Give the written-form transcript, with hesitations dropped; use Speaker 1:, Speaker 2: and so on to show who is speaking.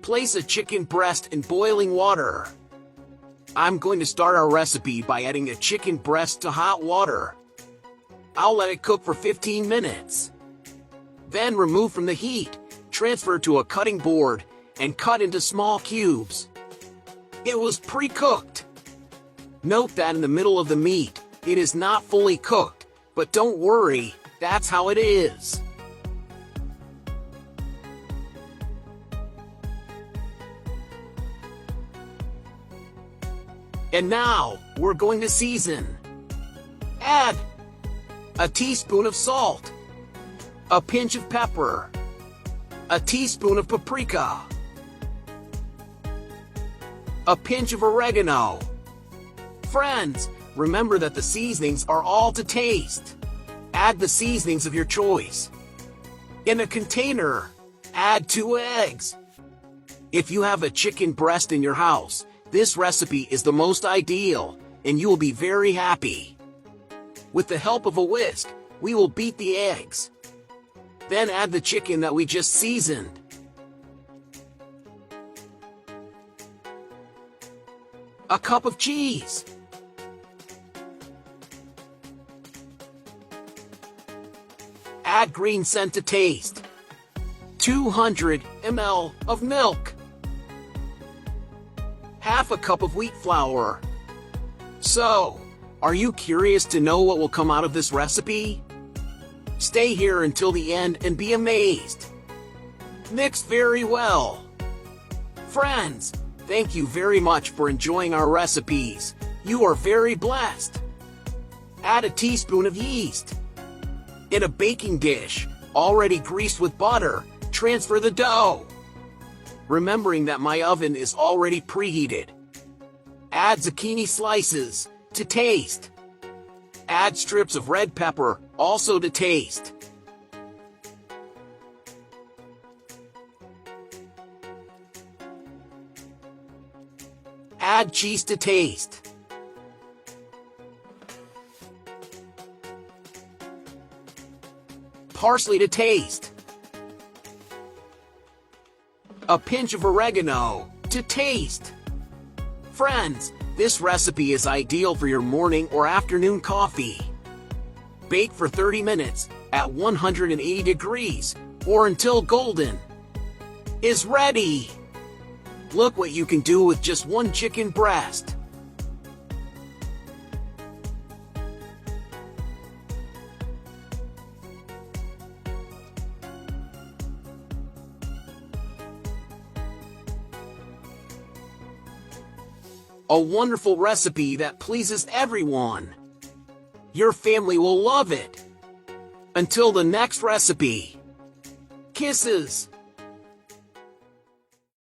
Speaker 1: Place a chicken breast in boiling water. I'm going to start our recipe by adding a chicken breast to hot water. I'll let it cook for 15 minutes. Then remove from the heat, transfer to a cutting board, and cut into small cubes. It was pre-cooked. Note that in the middle of the meat, it is not fully cooked, but don't worry, that's how it is. And now, we're going to season. Add a teaspoon of salt, a pinch of pepper, a teaspoon of paprika, a pinch of oregano. Friends, remember that the seasonings are all to taste. Add the seasonings of your choice. In a container, add 2 eggs. If you have a chicken breast in your house, this recipe is the most ideal, and you will be very happy. With the help of a whisk, we will beat the eggs. Then add the chicken that we just seasoned. A cup of cheese. Add green scent to taste. 200 ml of milk. Half a cup of wheat flour. So, are you curious to know what will come out of this recipe? Stay here until the end and be amazed. Mix very well. Friends, thank you very much for enjoying our recipes. You are very blessed. Add a teaspoon of yeast. In a baking dish, already greased with butter, transfer the dough. Remembering that my oven is already preheated. Add zucchini slices, to taste. Add strips of red pepper, also to taste. Add cheese to taste. Parsley to taste. A pinch of oregano, to taste. Friends, this recipe is ideal for your morning or afternoon coffee. Bake for 30 minutes at 180 degrees or until golden is ready. Look what you can do with just 1 chicken breast. A wonderful recipe that pleases everyone. Your family will love it. Until the next recipe. Kisses.